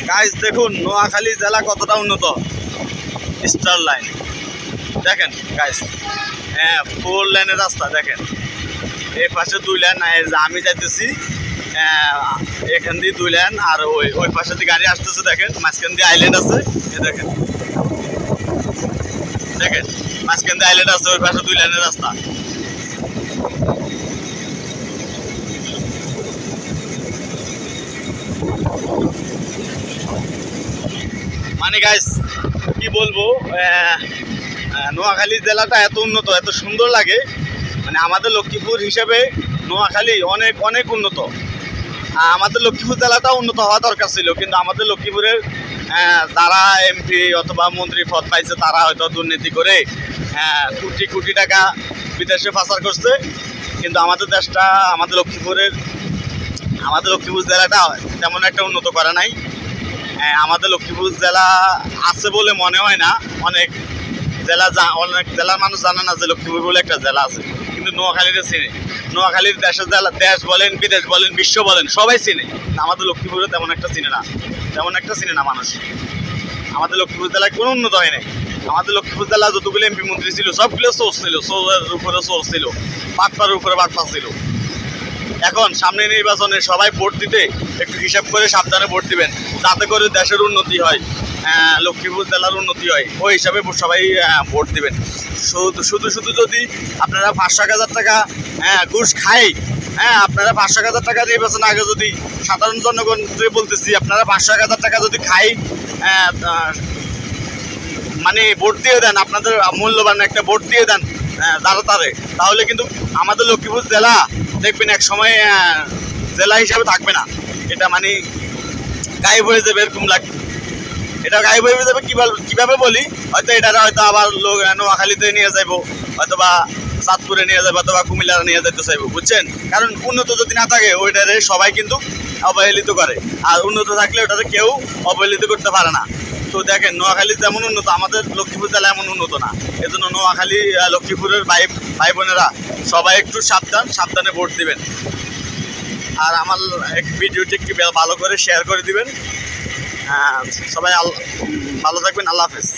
Guys দেখুন নোয়াখালী জেলা কতটা উন্নত। স্টার লাইন দেখেন গাইস, হ্যাঁ 4 লেনের রাস্তা দেখেন। এই পাশে 2 লেন, আমি যাইতেছি এখান দিয়ে 2 লেন, আর ওই পাশে দিয়ে গাড়ি আসতেছে দেখেন। মাঝখান দিয়ে আইল্যান্ড আছে, দেখেন দেখেন মাঝখান দিয়ে আইল্যান্ড আছে, ওই পাশে 2 লেনের রাস্তা। মানে গাইস কি বলবো, নোয়াখালী জেলাটা এত উন্নত, এত সুন্দর লাগে। মানে আমাদের লক্ষ্মীপুর হিসেবে নোয়াখালী অনেক অনেক উন্নত। আমাদের লক্ষ্মীপুর জেলাটাও উন্নত হওয়া দরকার ছিল, কিন্তু আমাদের লক্ষ্মীপুরের যারা এমপি অথবা মন্ত্রী পদ পাইছে তারা হয়তো দুর্নীতি করে কোটি কোটি টাকা বিদেশে পাচার করছে। কিন্তু আমাদের দেশটা, আমাদের লক্ষ্মীপুর জেলাটা তেমন একটা উন্নত করে নাই। আমাদের লক্ষ্মীপুর জেলা আছে বলে মনে হয় না। অনেক জেলার মানুষ জানে না যে লক্ষ্মীপুর বলে একটা জেলা আছে, কিন্তু নোয়াখালীটা চিনে। নোয়াখালীর দেশের জেলা, দেশ বলেন, বিদেশ বলেন, বিশ্ব বলেন, সবাই চিনে। আমাদের লক্ষ্মীপুরে তেমন একটা চিনে না মানুষ। আমাদের লক্ষ্মীপুর জেলায় কোনো উন্নত হয় নাই। আমাদের লক্ষ্মীপুর জেলা যতগুলো এমপি মন্ত্রী ছিল সবগুলো সোর্স ছিল, সোর্সের উপরে সোর্স ছিল, বাটপার উপরে বাটপা ছিল। এখন সামনে নির্বাচনে সবাই ভোট দিতে একটু হিসাব করে সাবধানে ভোট দিবেন, যাতে করে দেশের উন্নতি হয়, লক্ষ্মীপুর জেলার উন্নতি হয়। ওই হিসাবে সবাই ভোট দিবেন। শুধু যদি আপনারা 500,000 টাকা ঘুষ খাই, আপনারা 500,000 টাকা নির্বাচন আগে যদি সাধারণ জনগণ বলতেছি, আপনারা 500,000 টাকা যদি খাই মানে ভোট দিয়ে দেন, আপনাদের মূল্যবান একটা ভোট দিয়ে দেন তাহলে কিন্তু আমাদের লক্ষ্মীপুর জেলা দেখবেন এক সময় জেলা হিসাবে থাকবে না। এটা মানে গায়েব হয়ে যাবে, এরকম লাগবে। এটা গায়েব হয়ে যাবে কিভাবে বলি, হয়তো এটা হয়তো আবার লোক নোয়াখালীতে নিয়ে যাবো, হয়তো বা চাঁদপুরে নিয়ে যাবো, অথবা কুমিল্লার নিয়ে যেতে চাইবো, বুঝছেন? কারণ উন্নত যদি না থাকে ওইটারে সবাই কিন্তু অবহেলিত করে, আর উন্নত থাকলে ওটাতে কেউ অবহেলিত করতে পারে না। তো দেখেন নোয়াখালী যেমন উন্নত, আমাদের লক্ষ্মীপুর জেলা এমন উন্নত না। এজন্য নোয়াখালী লক্ষ্মীপুরের ভাই বোনেরা সবাই একটু সাবধানে ভোট দিবেন। আর আমার ভিডিওটি একটু ভালো করে শেয়ার করে দিবেন। সবাই ভালো থাকবেন। আল্লাহ হাফেজ।